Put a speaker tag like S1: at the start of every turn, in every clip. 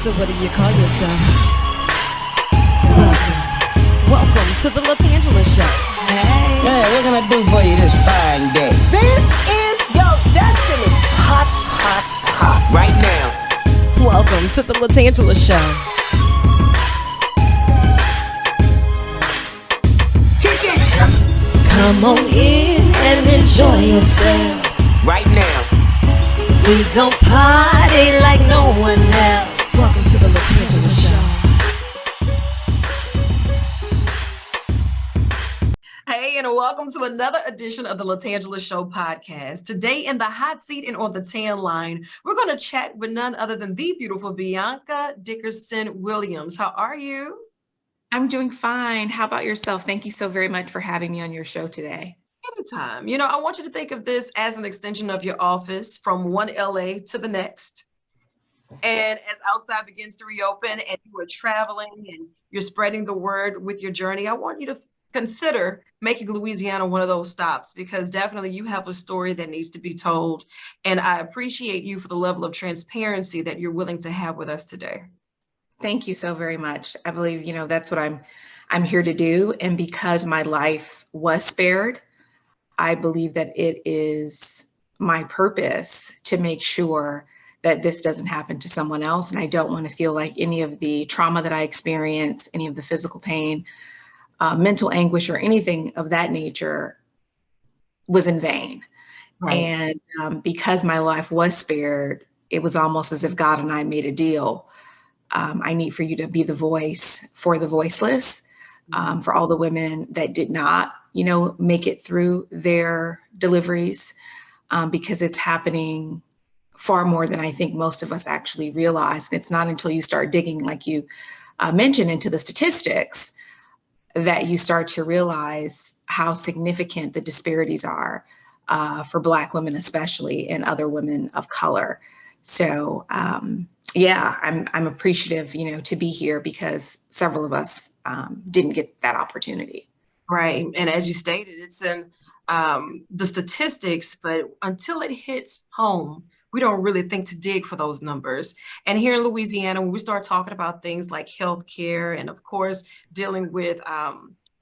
S1: So what do you call yourself? Welcome to the LaTangela Show.
S2: Hey, what can I do for you this fine day?
S3: This is your destiny. Hot, hot, hot.
S2: Right now.
S1: Welcome to the LaTangela Show. Come on in and enjoy yourself.
S2: Right now.
S1: We gon' party like no one else. Welcome to the LaTangela Show. Hey, and welcome to another edition of the LaTangela Show podcast. Today in the hot seat and on the tan line, we're going to chat with none other than the beautiful Bianca D Williams. How are you?
S4: I'm doing fine. How about yourself? Thank you so very much for having me on your show today.
S1: Anytime. You know, I want you to think of this as an extension of your office from one LA to the next. And as outside begins to reopen and you are traveling and you're spreading the word with your journey, I want you to consider making Louisiana one of those stops, because definitely you have a story that needs to be told. And I appreciate you for the level of transparency that you're willing to have with us today.
S4: Thank you so very much. I believe, that's what I'm here to do. And because my life was spared, I believe that it is my purpose to make sure that this doesn't happen to someone else. And I don't want to feel like any of the trauma that I experience, any of the physical pain, mental anguish, or anything of that nature was in vain. Right. And because my life was spared, it was almost as if God and I made a deal. I need for you to be the voice for the voiceless, for all the women that did not, make it through their deliveries, because it's happening far more than I think most of us actually realize. And it's not until you start digging, like you mentioned, into the statistics that you start to realize how significant the disparities are for Black women, especially, and other women of color. So, yeah, I'm appreciative, to be here, because several of us didn't get that opportunity.
S1: Right. And as you stated, it's in the statistics, but until it hits home, we don't really think to dig for those numbers. And here in Louisiana, when we start talking about things like healthcare and, of course, dealing with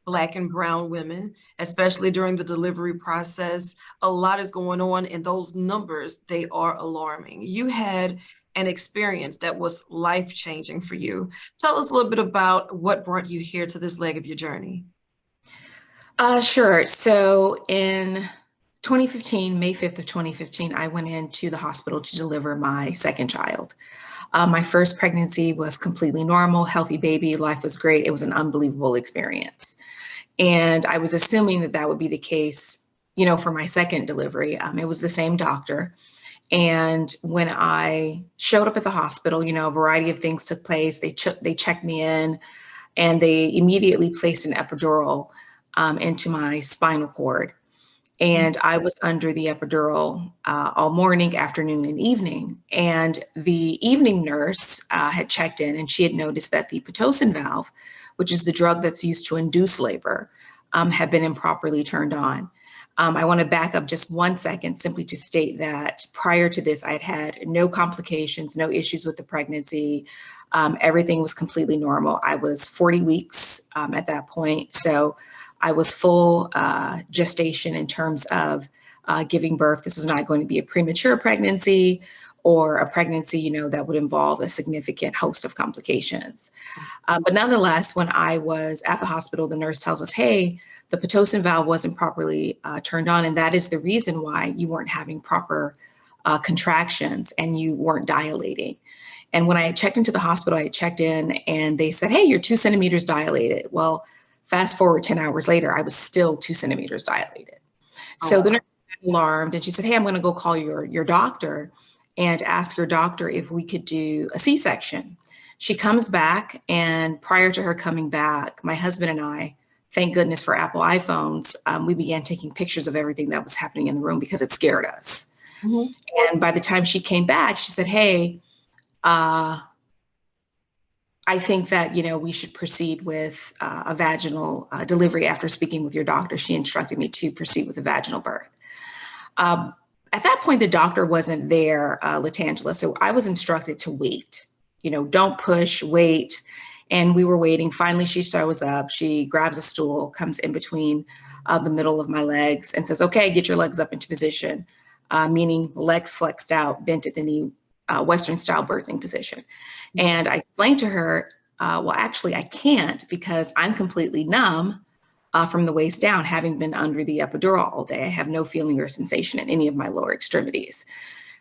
S1: Black and brown women, especially during the delivery process, a lot is going on, and those numbers, they are alarming. You had an experience that was life-changing for you. Tell us a little bit about what brought you here to this leg of your journey.
S4: Sure. So in 2015, May 5th of 2015, I went into the hospital to deliver my second child. My first pregnancy was completely normal, healthy baby, life was great. It was an unbelievable experience. And I was assuming that that would be the case, for my second delivery. It was the same doctor. And when I showed up at the hospital, a variety of things took place. They checked me in, and they immediately placed an epidural into my spinal cord. And I was under the epidural all morning, afternoon, and evening. And the evening nurse had checked in, and she had noticed that the Pitocin valve, which is the drug that's used to induce labor, had been improperly turned on. I want to back up just 1 second simply to state that prior to this, I had had no complications, no issues with the pregnancy. Everything was completely normal. I was 40 weeks at that point. So I was full gestation in terms of giving birth. This was not going to be a premature pregnancy or a pregnancy, that would involve a significant host of complications. But nonetheless, when I was at the hospital, the nurse tells us, hey, the Pitocin valve wasn't properly turned on, and that is the reason why you weren't having proper contractions and you weren't dilating. And when I had checked into the hospital, I had checked in and they said, hey, you're 2 centimeters dilated. Well, fast forward 10 hours later, I was still 2 centimeters dilated. So the nurse got alarmed, and she said, hey, I'm going to go call your doctor and ask your doctor if we could do a C-section. She comes back, and prior to her coming back, my husband and I, thank goodness for Apple iPhones, we began taking pictures of everything that was happening in the room because it scared us. Mm-hmm. And by the time she came back, she said, hey, I think that, we should proceed with a vaginal delivery after speaking with your doctor. She instructed me to proceed with a vaginal birth. At that point, the doctor wasn't there, LaTangela, so I was instructed to wait don't push, wait. And we were waiting. Finally, she shows up. She grabs a stool, comes in between the middle of my legs and says, okay, get your legs up into position, meaning legs flexed out, bent at the knee, Western style birthing position. And I explained to her, well, actually, I can't because I'm completely numb from the waist down, having been under the epidural all day. I have no feeling or sensation in any of my lower extremities.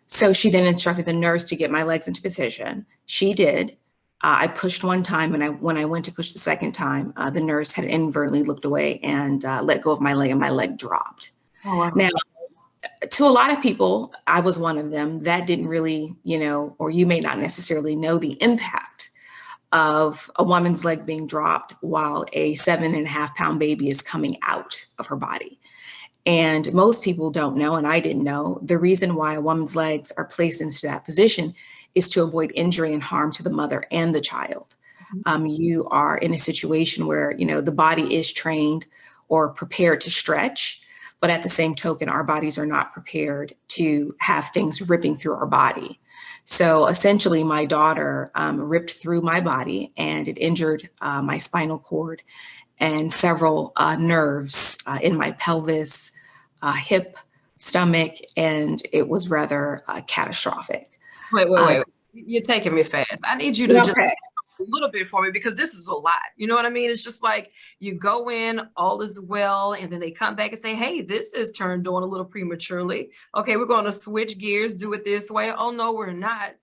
S4: So she then instructed the nurse to get my legs into position. She did. I pushed one time, and when I went to push the second time, the nurse had inadvertently looked away and let go of my leg, and my leg dropped.
S1: Oh, wow.
S4: Now, to a lot of people, I was one of them, that didn't really, or you may not necessarily know the impact of a woman's leg being dropped while a 7.5-pound baby is coming out of her body. And most people don't know, and I didn't know, the reason why a woman's legs are placed into that position is to avoid injury and harm to the mother and the child. You are in a situation where, the body is trained or prepared to stretch, but at the same token, our bodies are not prepared to have things ripping through our body. So essentially, my daughter ripped through my body, and it injured my spinal cord and several nerves in my pelvis, hip, stomach, and it was rather catastrophic.
S1: Wait. You're taking me fast. I need you to just a little bit for me, because this is a lot. You know what I mean? It's just like you go in, all is well, and then they come back and say, hey, this is turned on a little prematurely. Okay, we're going to switch gears, do it this way. Oh, no, we're not.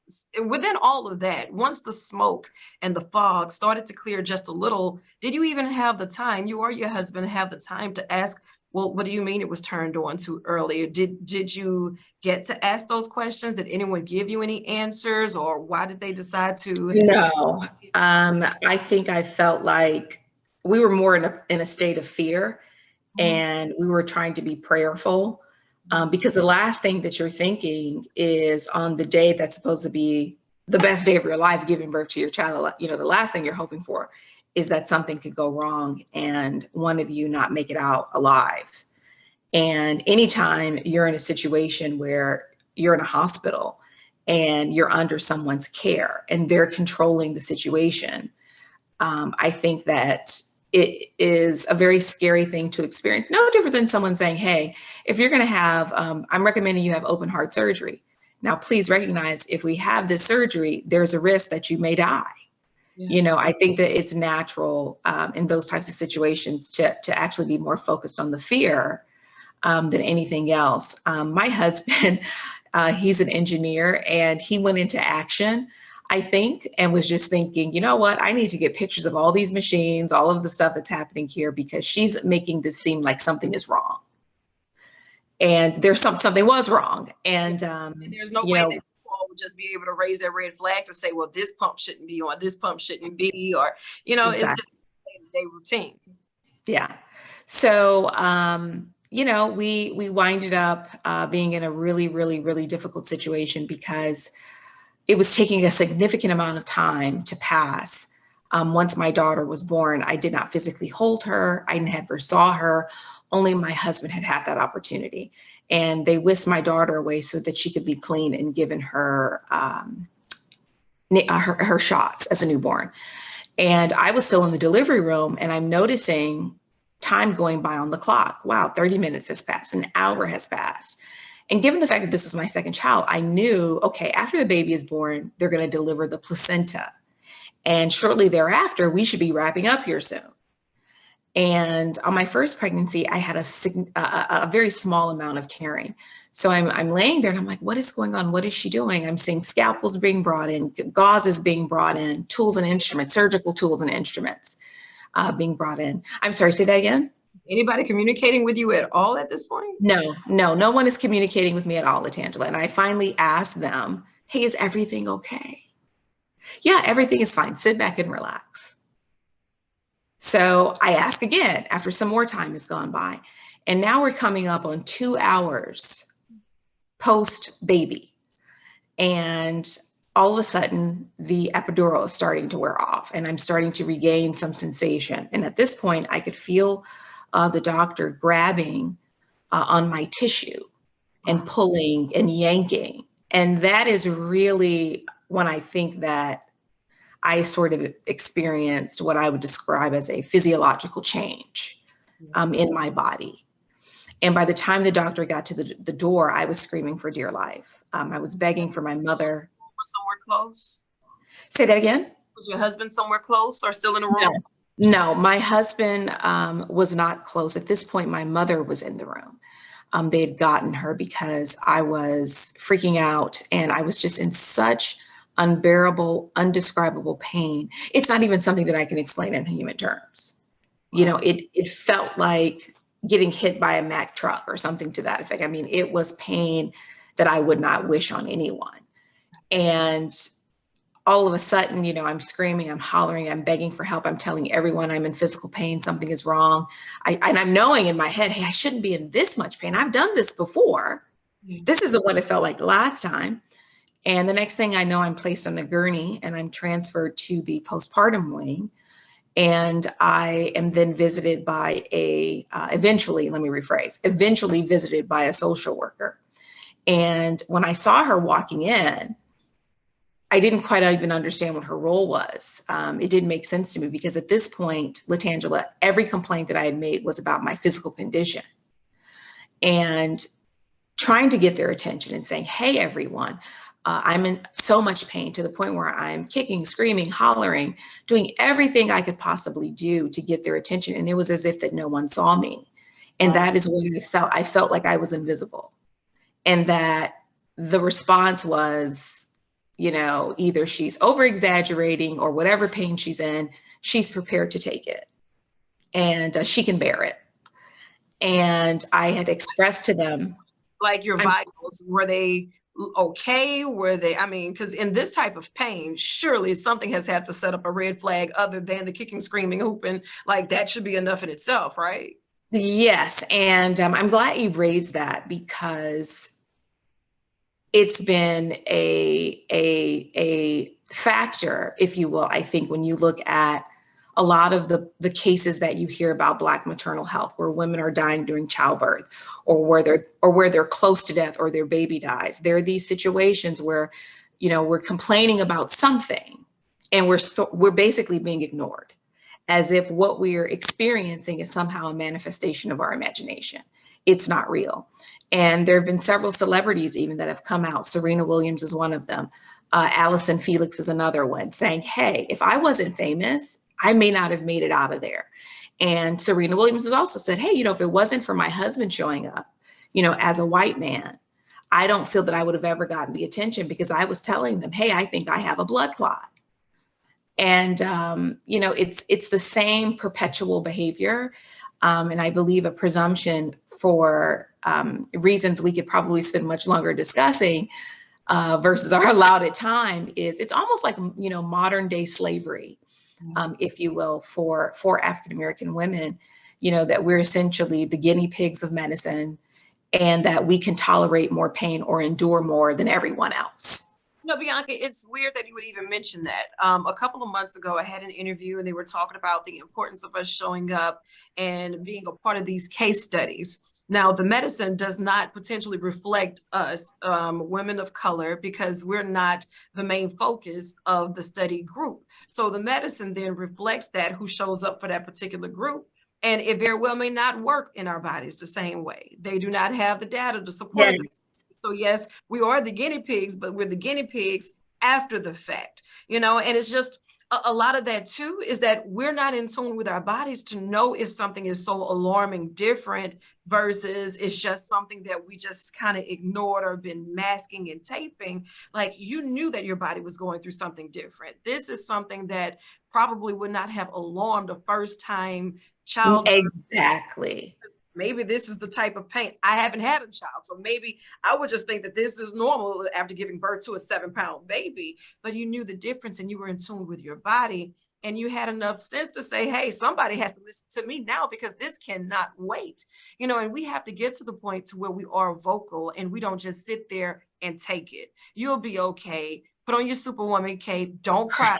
S1: Within all of that, once the smoke and the fog started to clear just a little, did you even have the time, you or your husband have the time to ask, well, what do you mean it was turned on too early? Did you get to ask those questions? Did anyone give you any answers, or why did they decide to?
S4: No, I think I felt like we were more in a state of fear, and we were trying to be prayerful, because the last thing that you're thinking is on the day that's supposed to be the best day of your life, giving birth to your child. The last thing you're hoping for is that something could go wrong and one of you not make it out alive. And anytime you're in a situation where you're in a hospital and you're under someone's care and they're controlling the situation, I think that it is a very scary thing to experience. No different than someone saying, hey, if you're going to have, I'm recommending you have open heart surgery. Now, please recognize, if we have this surgery, there's a risk that you may die. Yeah. I think that it's natural in those types of situations to actually be more focused on the fear than anything else. My husband, he's an engineer, and he went into action, I think, and was just thinking, you know what, I need to get pictures of all these machines, all of the stuff that's happening here, because she's making this seem like something is wrong. And there's something was wrong. And
S1: there's no way that people would just be able to raise their red flag to say, well, this pump shouldn't be on, this pump shouldn't be, or, exactly. It's just day-to-day routine. Yeah.
S4: So, we winded up being in a really, really, really difficult situation, because it was taking a significant amount of time to pass. Once my daughter was born, I did not physically hold her. I never saw her. Only my husband had that opportunity. And they whisked my daughter away so that she could be clean and given her her shots as a newborn. And I was still in the delivery room, and I'm noticing time going by on the clock. Wow, 30 minutes has passed, an hour has passed. And given the fact that this was my second child, I knew, okay, after the baby is born, they're going to deliver the placenta. And shortly thereafter, we should be wrapping up here soon. And on my first pregnancy, I had a very small amount of tearing. So I'm laying there and I'm like, what is going on? What is she doing? I'm seeing scalpels being brought in, gauzes being brought in, tools and instruments, surgical tools and instruments being brought in. I'm sorry, say that again.
S1: Anybody communicating with you at all at this point?
S4: No one is communicating with me at all, LaTangela. And I finally asked them, hey, is everything okay? Yeah, everything is fine. Sit back and relax. So I ask again after some more time has gone by. And now we're coming up on 2 hours post baby. And all of a sudden, the epidural is starting to wear off, and I'm starting to regain some sensation. And at this point, I could feel the doctor grabbing on my tissue and pulling and yanking. And that is really when I think that I sort of experienced what I would describe as a physiological change in my body. And by the time the doctor got to the door, I was screaming for dear life. I was begging for my mother.
S1: Somewhere close?
S4: Say that again?
S1: Was your husband somewhere close or still in the room?
S4: No, my husband was not close. At this point, my mother was in the room. They had gotten her because I was freaking out and I was just in such unbearable, undescribable pain. It's not even something that I can explain in human terms. You know, it felt like getting hit by a Mack truck or something to that effect. I mean, it was pain that I would not wish on anyone. And all of a sudden, you know, I'm screaming, I'm hollering, I'm begging for help. I'm telling everyone I'm in physical pain, something is wrong. And I'm knowing in my head, hey, I shouldn't be in this much pain. I've done this before. This isn't what it felt like last time. And the next thing I know, I'm placed on a gurney and I'm transferred to the postpartum wing. And I am then visited by eventually visited by a social worker. And when I saw her walking in, I didn't quite even understand what her role was. It didn't make sense to me because at this point, LaTangela, every complaint that I had made was about my physical condition. And trying to get their attention and saying, hey, everyone, I'm in so much pain to the point where I'm kicking, screaming, hollering, doing everything I could possibly do to get their attention. And it was as if that no one saw me. And that is what I felt. I felt like I was invisible. And that the response was, you know, either she's over exaggerating or whatever pain she's in, she's prepared to take it and she can bear it. And I had expressed to them.
S1: Like your vitals, were they okay? Were they, I mean, because in this type of pain, surely something has had to set up a red flag other than the kicking, screaming, hooping. Like that should be enough in itself, right?
S4: Yes. And I'm glad you raised that because it's been a factor, if you will, I think, when you look at a lot of the cases that you hear about Black maternal health, where women are dying during childbirth or where they're close to death or their baby dies. There are these situations where, you know, we're complaining about something and we're basically being ignored as if what we're experiencing is somehow a manifestation of our imagination. It's not real. And there have been several celebrities even that have come out. Serena Williams is one of them. Allison Felix is another one, saying, hey, if I wasn't famous, I may not have made it out of there. And Serena Williams has also said, hey, you know, if it wasn't for my husband showing up, you know, as a white man, I don't feel that I would have ever gotten the attention because I was telling them, hey, I think I have a blood clot. And, you know, it's the same perpetual behavior. And I believe a presumption for reasons we could probably spend much longer discussing versus our allotted time is it's almost like, you know, modern day slavery, if you will, for African-American women, you know, that we're essentially the guinea pigs of medicine and that we can tolerate more pain or endure more than everyone else.
S1: No, Bianca, it's weird that you would even mention that. A couple of months ago, I had an interview and they were talking about the importance of us showing up and being a part of these case studies. Now, the medicine does not potentially reflect us, women of color, because we're not the main focus of the study group. So the medicine then reflects that who shows up for that particular group. And it very well may not work in our bodies the same way. They do not have the data to support it. So yes, we are the guinea pigs, but we're the guinea pigs after the fact, you know, and it's just a lot of that too, is that we're not in tune with our bodies to know if something is so alarming different versus it's just something that we just kind of ignored or been masking and taping. Like you knew that your body was going through something different. This is something that probably would not have alarmed a first time child.
S4: Exactly.
S1: Maybe this is the type of pain. I haven't had a child, so maybe I would just think that this is normal after giving birth to a 7-pound baby, but you knew the difference and you were in tune with your body and you had enough sense to say, hey, somebody has to listen to me now because this cannot wait, you know, and we have to get to the point to where we are vocal and we don't just sit there and take it. You'll be okay. Put on your Superwoman cape. Don't cry.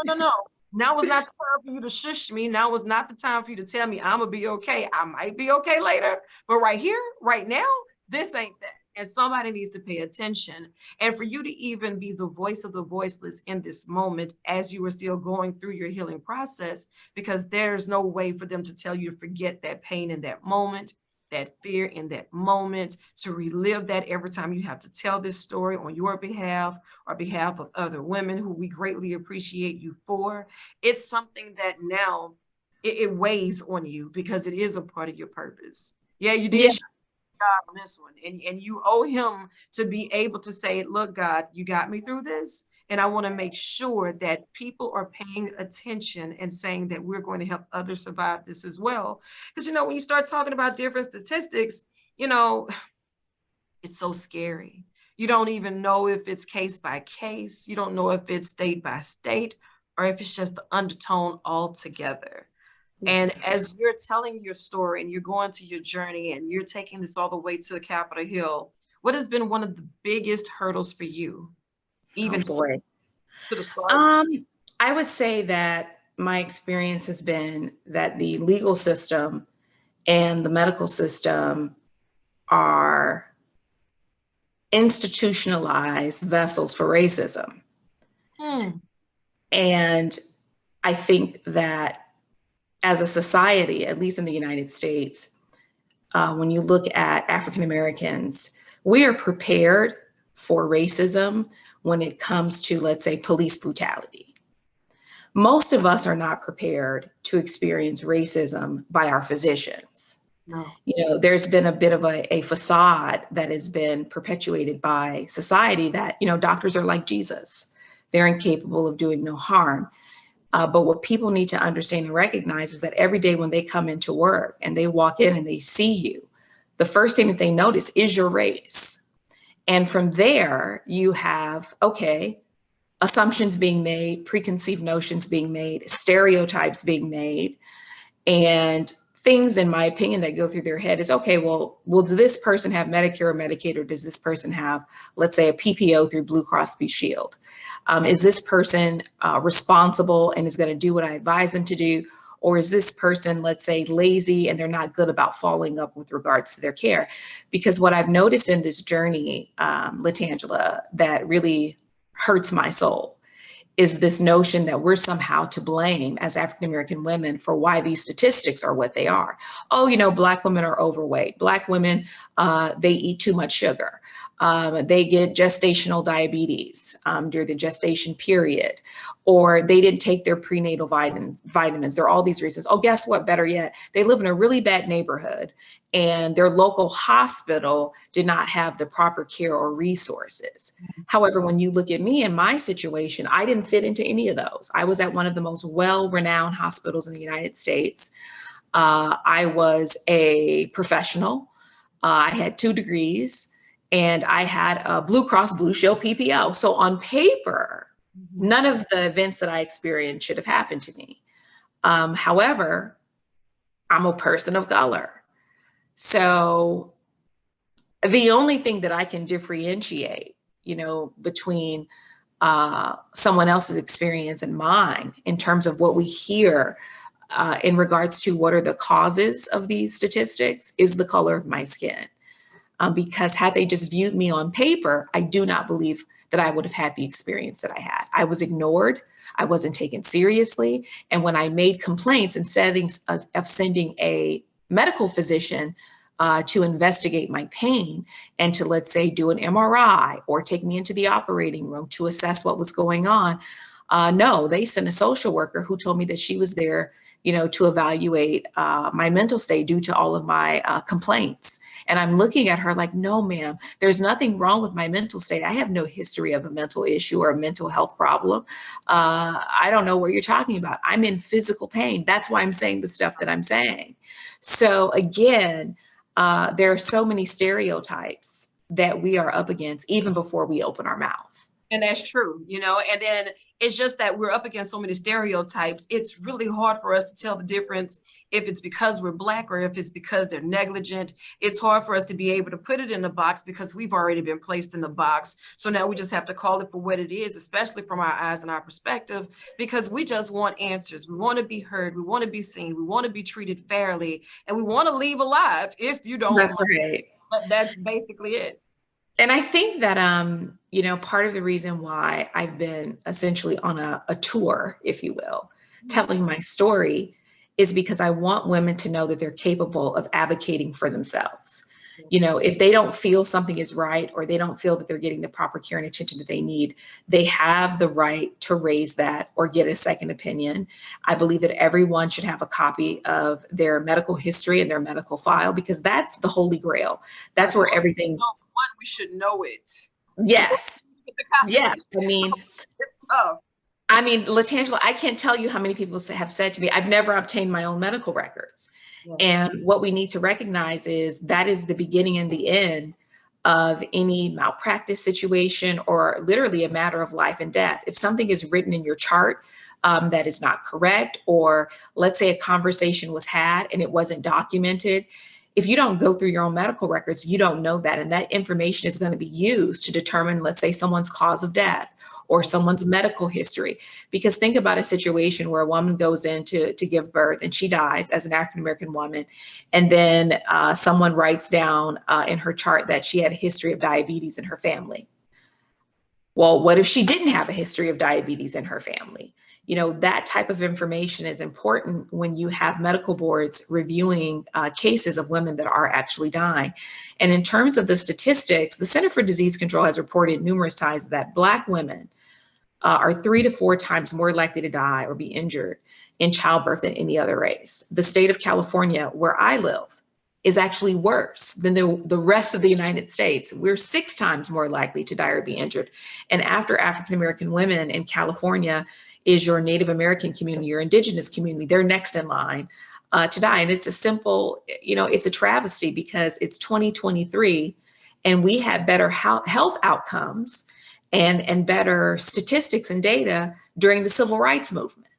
S1: No. Now is not the time for you to shush me. Now is not the time for you to tell me I'm gonna be okay. I might be okay later, but right here, right now, this ain't that. and somebody needs to pay attention. And for you to even be the voice of the voiceless in this moment as you are still going through your healing process, because there's no way for them to tell you to forget that pain in that moment, that fear in that moment, to relive that every time you have to tell this story on your behalf or behalf of other women who we greatly appreciate you for. It's something that now it weighs on you because it is a part of your purpose. Yeah, you did job on this one, and you owe him to be able to say, look, God, you got me through this, and I want to make sure that people are paying attention and saying that we're going to help others survive this as well. Because when you start talking about different statistics, it's so scary. You don't even know if it's case by case. You don't know if it's state by state or if it's just the undertone altogether. And as you're telling your story and you're going to your journey and you're taking this all the way to Capitol Hill, what has been one of the biggest hurdles for you, even
S4: boy.
S1: to the start?
S4: I would say that my experience has been that the legal system and the medical system are institutionalized vessels for racism. And I think that as a society, at least in the United States, when you look at African Americans, we are prepared for racism when it comes to, let's say, police brutality. Most of us are not prepared to experience racism by our physicians.
S1: No.
S4: There's been a bit of a facade that has been perpetuated by society that, doctors are like Jesus. They're incapable of doing no harm. But what people need to understand and recognize is that every day when they come into work and they walk in and they see you, the first thing that they notice is your race. And from there, you have, assumptions being made, preconceived notions being made, stereotypes being made, and things, in my opinion, that go through their head is, well, does this person have Medicare or Medicaid, or does this person have, let's say, a PPO through Blue Cross Blue Shield? Is this person responsible and is going to do what I advise them to do? Or is this person, let's say, lazy and they're not good about following up with regards to their care? Because what I've noticed in this journey, LaTangela, that really hurts my soul is this notion that we're somehow to blame as African-American women for why these statistics are what they are. Black women are overweight. Black women, they eat too much sugar. They get gestational diabetes during the gestation period, or they didn't take their prenatal vitamins. There are all these reasons. Oh, guess what? Better yet, they live in a really bad neighborhood and their local hospital did not have the proper care or resources. However, when you look at me and my situation, I didn't fit into any of those. I was at one of the most well-renowned hospitals in the United States. I was a professional. I had 2 degrees. And I had a Blue Cross Blue Shield PPO. So on paper, none of the events that I experienced should have happened to me. However, I'm a person of color. So the only thing that I can differentiate, between someone else's experience and mine in terms of what we hear in regards to what are the causes of these statistics is the color of my skin. Because had they just viewed me on paper, I do not believe that I would have had the experience that I had. I was ignored. I wasn't taken seriously. And when I made complaints, instead of sending a medical physician to investigate my pain and to, let's say, do an MRI or take me into the operating room to assess what was going on, no, they sent a social worker who told me that she was there, to evaluate my mental state due to all of my complaints. And I'm looking at her like, no, ma'am, there's nothing wrong with my mental state. I have no history of a mental issue or a mental health problem. I don't know what you're talking about. I'm in physical pain. That's why I'm saying the stuff that I'm saying. So again, there are so many stereotypes that we are up against even before we open our mouth.
S1: And that's true, and then it's just that we're up against so many stereotypes. It's really hard for us to tell the difference if it's because we're Black or if it's because they're negligent. It's hard for us to be able to put it in a box because we've already been placed in the box. So now we just have to call it for what it is, especially from our eyes and our perspective, because we just want answers. We want to be heard. We want to be seen. We want to be treated fairly, and we want to leave alive if you don't.
S4: That's right.
S1: But that's basically it.
S4: And I think that, part of the reason why I've been essentially on a tour, if you will, telling my story is because I want women to know that they're capable of advocating for themselves. If they don't feel something is right, or they don't feel that they're getting the proper care and attention that they need, they have the right to raise that or get a second opinion. I believe that everyone should have a copy of their medical history and their medical file, because that's the holy grail. That's where everything.
S1: One, we should know it.
S4: Yes. Yes.
S1: It's tough.
S4: LaTangela, I can't tell you how many people have said to me, I've never obtained my own medical records. Yeah. And what we need to recognize is that is the beginning and the end of any malpractice situation, or literally a matter of life and death. If something is written in your chart that is not correct, or let's say a conversation was had and it wasn't documented, if you don't go through your own medical records, you don't know that. And that information is going to be used to determine, let's say, someone's cause of death or someone's medical history. Because think about a situation where a woman goes in to give birth and she dies as an African-American woman. And then someone writes down in her chart that she had a history of diabetes in her family. Well, what if she didn't have a history of diabetes in her family? That type of information is important when you have medical boards reviewing cases of women that are actually dying. And in terms of the statistics, the Center for Disease Control has reported numerous times that Black women are 3 to 4 times more likely to die or be injured in childbirth than any other race. The state of California, where I live, is actually worse than the rest of the United States. We're 6 times more likely to die or be injured. And after African-American women in California is your Native American community, your Indigenous community. They're next in line to die. And it's a simple, it's a travesty, because it's 2023 and we have better health outcomes and better statistics and data during the civil rights movement.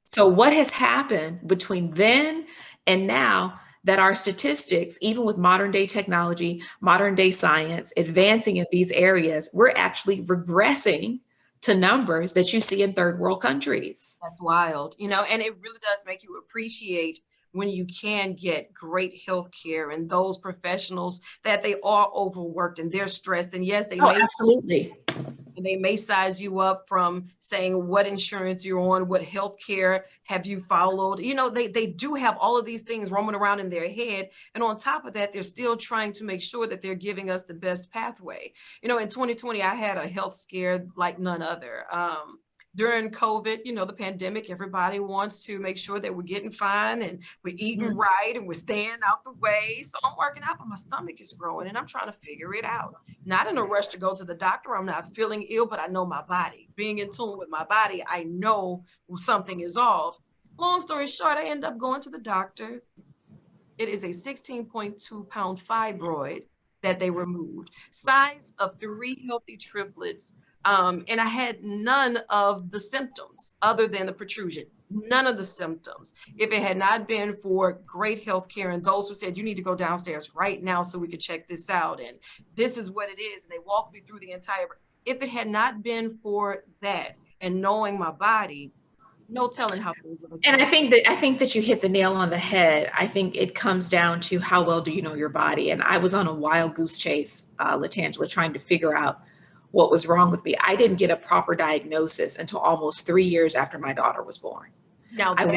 S4: So what has happened between then and now that our statistics, even with modern day technology, modern day science, advancing in these areas, we're actually regressing to numbers that you see in third world countries.
S1: That's wild, and it really does make you appreciate when you can get great health care, and those professionals that they are overworked and they're stressed. And yes,
S4: absolutely.
S1: And they may size you up from saying what insurance you're on, what health care have you followed. They do have all of these things roaming around in their head. And on top of that, they're still trying to make sure that they're giving us the best pathway. In 2020, I had a health scare like none other. During COVID, the pandemic, everybody wants to make sure that we're getting fine and we're eating right and we're staying out the way. So I'm working out, but my stomach is growing and I'm trying to figure it out. Not in a rush to go to the doctor. I'm not feeling ill, but I know my body. Being in tune with my body, I know something is off. Long story short, I end up going to the doctor. It is a 16.2 pound fibroid that they removed, size of 3 healthy triplets. And I had none of the symptoms other than the protrusion, none of the symptoms. If it had not been for great healthcare and those who said, you need to go downstairs right now so we could check this out. And this is what it is. And they walked me through the entire, if it had not been for that and knowing my body, no telling how things would have.
S4: And I think that you hit the nail on the head. I think it comes down to how well do you know your body? And I was on a wild goose chase, LaTangela, trying to figure out what was wrong with me. I didn't get a proper diagnosis until almost 3 years after my daughter was born.
S1: Now
S4: that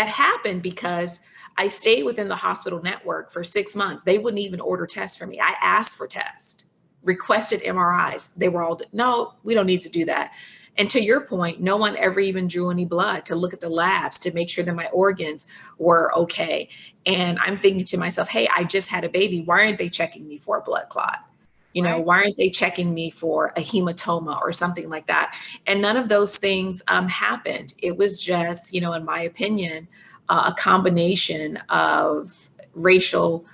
S4: happened because I stayed within the hospital network for 6 months. They wouldn't even order tests for me. I asked for tests, requested MRIs. They were all, no, we don't need to do that. And to your point, no one ever even drew any blood to look at the labs to make sure that my organs were okay. And I'm thinking to myself, hey, I just had a baby. Why aren't they checking me for a blood clot? Why aren't they checking me for a hematoma or something like that? And none of those things happened. It was just, in my opinion, a combination of racial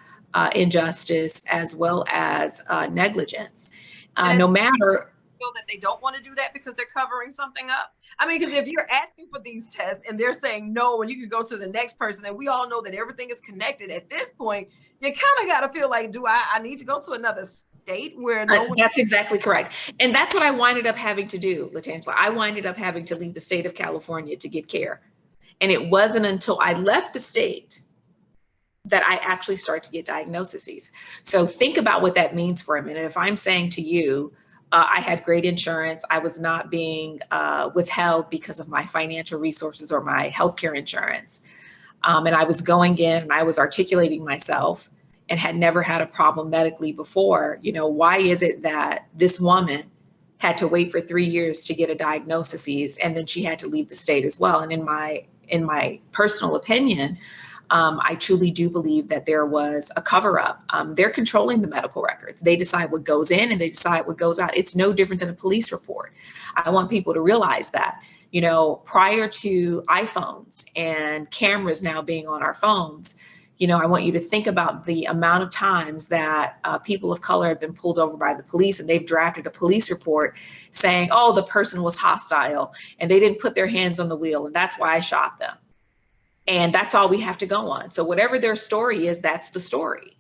S4: injustice as well as negligence. No matter
S1: that they don't want to do that because they're covering something up. Because if you're asking for these tests and they're saying no, and you can go to the next person, and we all know that everything is connected at this point, you kind of got to feel like, do I need to go to another state where no one.
S4: That's exactly correct. And that's what I winded up having to do, LaTangela. I winded up having to leave the state of California to get care. And it wasn't until I left the state that I actually start to get diagnoses. So think about what that means for a minute. If I'm saying to you, I had great insurance, I was not being withheld because of my financial resources or my healthcare insurance, and I was going in and I was articulating myself and had never had a problem medically before, why is it that this woman had to wait for 3 years to get a diagnosis, and then she had to leave the state as well? And in my personal opinion, I truly do believe that there was a cover up. They're controlling the medical records. They decide what goes in and they decide what goes out. It's no different than a police report. I want people to realize that, prior to iPhones and cameras now being on our phones, I want you to think about the amount of times that people of color have been pulled over by the police and they've drafted a police report saying, oh, the person was hostile and they didn't put their hands on the wheel and that's why I shot them. And that's all we have to go on. So whatever their story is, that's the story.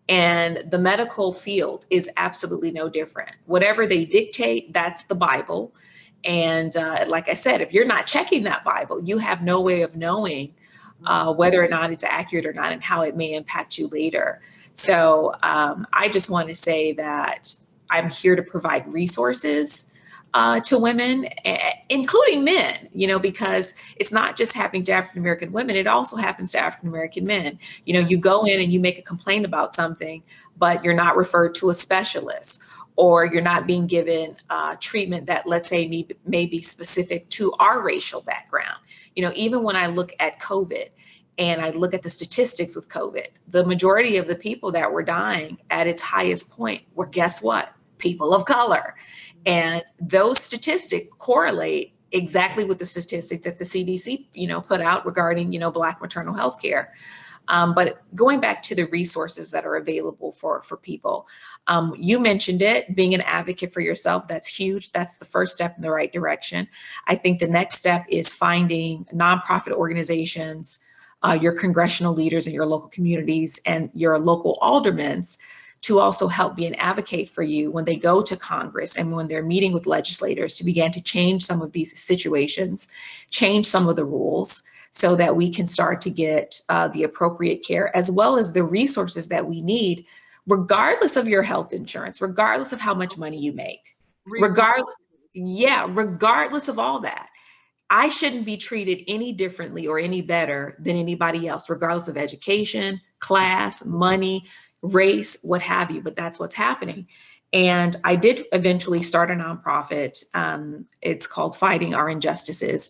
S4: And the medical field is absolutely no different. Whatever they dictate, that's the Bible. And like I said, if you're not checking that Bible, you have no way of knowing whether or not it's accurate or not and how it may impact you later. So I just want to say that I'm here to provide resources to women, including men, because it's not just happening to African-American women, it also happens to African-American men. You go in and you make a complaint about something, but you're not referred to a specialist, or you're not being given treatment that, let's say, may be specific to our racial background. Even when I look at COVID and I look at the statistics with COVID, the majority of the people that were dying at its highest point were, guess what? People of color. And those statistics correlate exactly with the statistic that the CDC, put out regarding, Black maternal health care. But going back to the resources that are available for people, you mentioned it, being an advocate for yourself, that's huge. That's the first step in the right direction. I think the next step is finding nonprofit organizations, your congressional leaders in your local communities and your local aldermans to also help be an advocate for you when they go to Congress and when they're meeting with legislators to begin to change some of these situations, change some of the rules so that we can start to get the appropriate care as well as the resources that we need, regardless of your health insurance, regardless of how much money you make, regardless of all that. I shouldn't be treated any differently or any better than anybody else, regardless of education, class, money, race, what have you, but that's what's happening. And I did eventually start a nonprofit. It's called Fighting Our Injustices.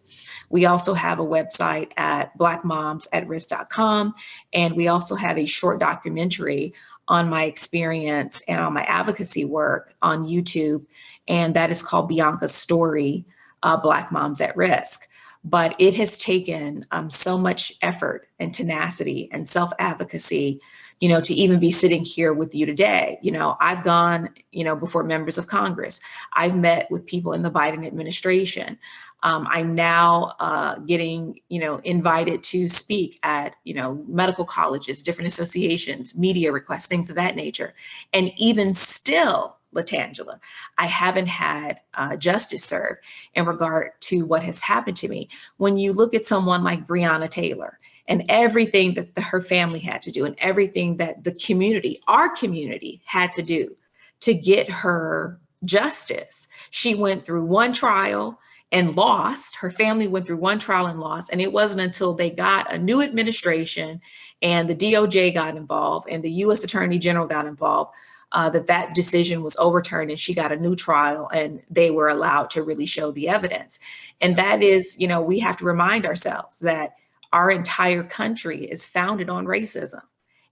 S4: We also have a website at blackmomsatrisk.com. And we also have a short documentary on my experience and on my advocacy work on YouTube. And that is called Bianca's Story, Black Moms at Risk. But it has taken so much effort and tenacity and self-advocacy, to even be sitting here with you today. I've gone, before members of Congress. I've met with people in the Biden administration. I'm now getting, invited to speak at, medical colleges, different associations, media requests, things of that nature. And even still, LaTangela, I haven't had justice served in regard to what has happened to me. When you look at someone like Breonna Taylor and everything that her family had to do and everything that the community, our community, had to do to get her justice, she went through one trial and lost. Her family went through one trial and lost. And it wasn't until they got a new administration and the DOJ got involved and the U.S. Attorney General got involved that decision was overturned and she got a new trial and they were allowed to really show the evidence. And that is, we have to remind ourselves that our entire country is founded on racism.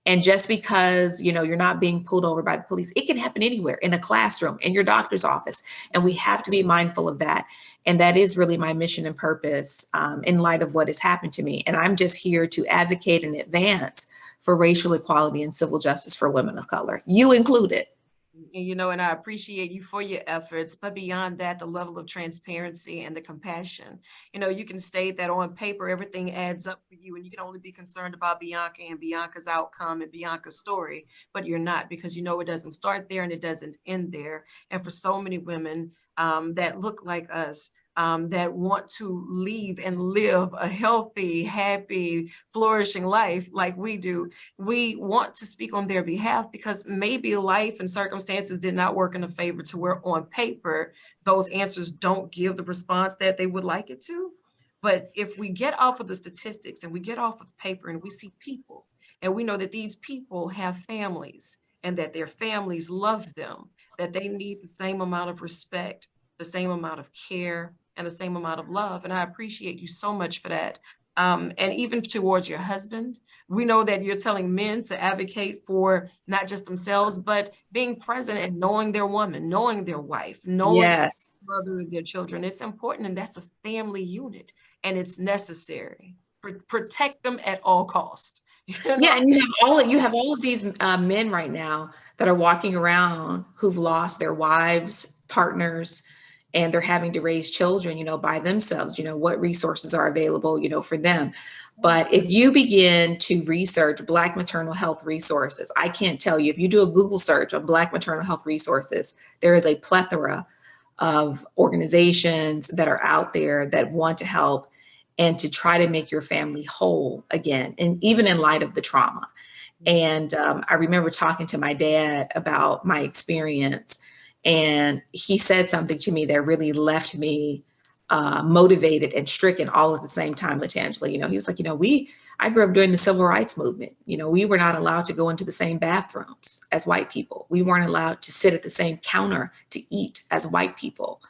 S4: And just because, you're not being pulled over by the police, it can happen anywhere, in a classroom, in your doctor's office. And we have to be mindful of that. And that is really my mission and purpose in light of what has happened to me. And I'm just here to advocate and advance for racial equality and civil justice for women of color, you included.
S1: And I appreciate you for your efforts, but beyond that, the level of transparency and the compassion. You can state that on paper, everything adds up for you and you can only be concerned about Bianca and Bianca's outcome and Bianca's story, but you're not, because it doesn't start there and it doesn't end there. And for so many women that look like us, that want to leave and live a healthy, happy, flourishing life like we do. We want to speak on their behalf because maybe life and circumstances did not work in a favor to where on paper, those answers don't give the response that they would like it to. But if we get off of the statistics and we get off of paper and we see people, and we know that these people have families and that their families love them, that they need the same amount of respect, the same amount of care, and the same amount of love. And I appreciate you so much for that. And even towards your husband, we know that you're telling men to advocate for not just themselves, but being present and knowing their woman, knowing their wife, knowing
S4: Yes.
S1: their mother and their children. It's important, and that's a family unit, and it's necessary. Protect them at all costs.
S4: Yeah, and you have all of these men right now that are walking around who've lost their wives, partners, and they're having to raise children, by themselves. What resources are available, for them. But if you begin to research Black maternal health resources, I can't tell you, if you do a Google search on Black maternal health resources, there is a plethora of organizations that are out there that want to help and to try to make your family whole again, and even in light of the trauma. And I remember talking to my dad about my experience, and he said something to me that really left me motivated and stricken all at the same time, LaTangela. He was like, I grew up during the civil rights movement. We were not allowed to go into the same bathrooms as white people. We weren't allowed to sit at the same counter to eat as white people.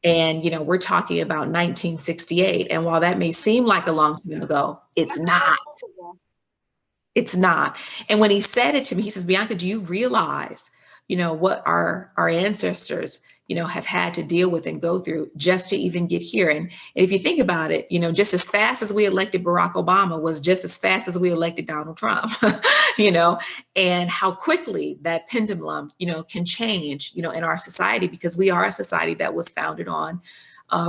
S4: And, we're talking about 1968. And while that may seem like a long time ago, it's not. It's not. And when he said it to me, he says, Bianca, do you realize, what our ancestors, have had to deal with and go through just to even get here? And if you think about it, just as fast as we elected Barack Obama was just as fast as we elected Donald Trump, and how quickly that pendulum, can change, in our society, because we are a society that was founded on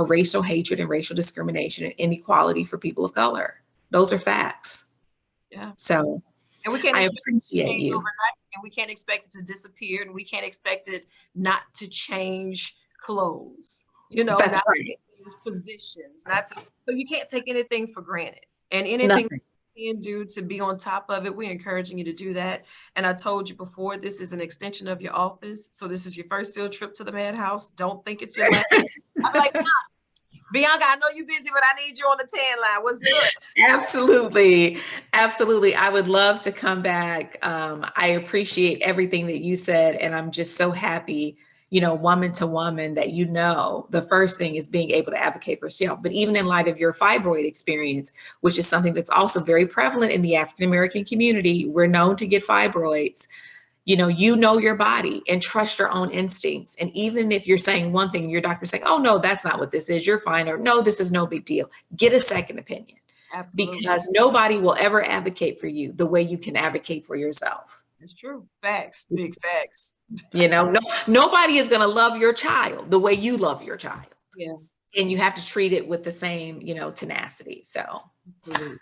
S4: racial hatred and racial discrimination and inequality for people of color. Those are facts. Yeah. So
S1: and we can't
S4: I appreciate you.
S1: Overnight, and we can't expect it to disappear, and we can't expect it not to change clothes,
S4: That's
S1: not
S4: right.
S1: to change positions, so you can't take anything for granted. And anything
S4: Nothing.
S1: you can do to be on top of it, we're encouraging you to do that. And I told you before, this is an extension of your office. So this is your first field trip to the madhouse. Don't think it's your last. I'm like, nah, Bianca, I know you're busy, but I need you on the 10 line. What's good?
S4: Absolutely. Absolutely. I would love to come back. I appreciate everything that you said. And I'm just so happy, woman to woman, that, the first thing is being able to advocate for yourself. But even in light of your fibroid experience, which is something that's also very prevalent in the African-American community, we're known to get fibroids. You know your body and trust your own instincts. And even if you're saying one thing, your doctor's saying, oh, no, that's not what this is, you're fine, or no, this is no big deal. Get a second opinion. Absolutely. Because nobody will ever advocate for you the way you can advocate for yourself.
S1: It's true. Facts, big facts.
S4: Nobody is going to love your child the way you love your child.
S1: Yeah.
S4: And you have to treat it with the same, tenacity. So. Absolutely.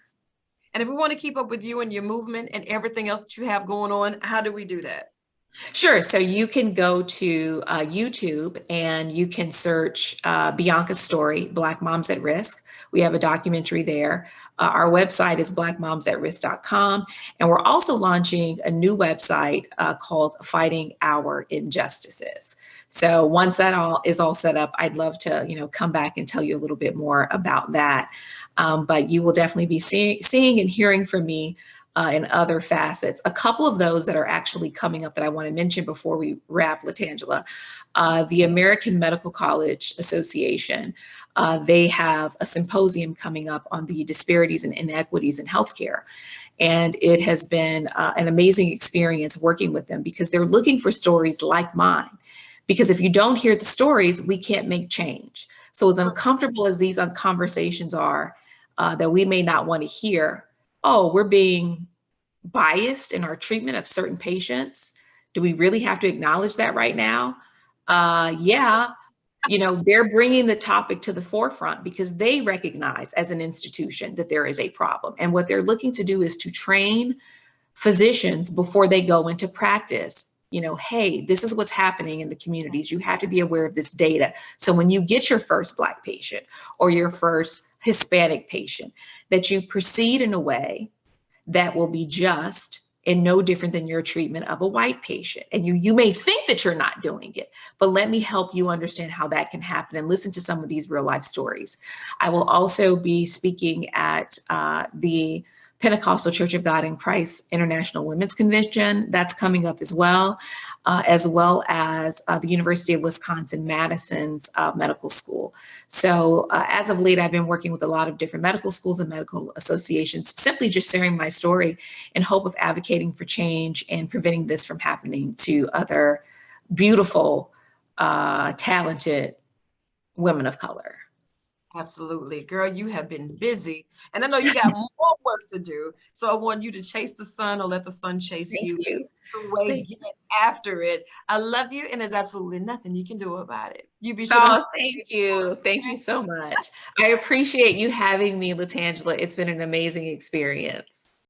S1: And if we want to keep up with you and your movement and everything else that you have going on, how do we do that?
S4: Sure. So you can go to YouTube and you can search Bianca's story, Black Moms at Risk. We have a documentary there. Our website is blackmomsatrisk.com. And we're also launching a new website called Fighting Our Injustices. So once that is all set up, I'd love to, come back and tell you a little bit more about that. But you will definitely be seeing and hearing from me in other facets. A couple of those that are actually coming up that I want to mention before we wrap, LaTangela. The American Medical College Association, they have a symposium coming up on the disparities and inequities in healthcare. And it has been an amazing experience working with them, because they're looking for stories like mine. Because if you don't hear the stories, we can't make change. So as uncomfortable as these conversations are, that we may not want to hear, oh, we're being biased in our treatment of certain patients. Do we really have to acknowledge that right now? Yeah, they're bringing the topic to the forefront because they recognize as an institution that there is a problem. And what they're looking to do is to train physicians before they go into practice hey, this is what's happening in the communities. You have to be aware of this data. So when you get your first Black patient or your first Hispanic patient, that you proceed in a way that will be just and no different than your treatment of a white patient. And you may think that you're not doing it, but let me help you understand how that can happen and listen to some of these real life stories. I will also be speaking at the Pentecostal Church of God in Christ International Women's Convention. That's coming up as well as the University of Wisconsin-Madison's medical school. So as of late, I've been working with a lot of different medical schools and medical associations, simply just sharing my story in hope of advocating for change and preventing this from happening to other beautiful, talented women of color.
S1: Absolutely. Girl, you have been busy. And I know you got more work to do. So I want you to chase the sun or let the sun chase you.
S4: Thank you.
S1: The way,
S4: Thank
S1: get after it. I love you, and there's absolutely nothing you can do about it. You be sure
S4: Oh, thank you. Thank you so much. I appreciate you having me, LaTangela. It's been an amazing experience.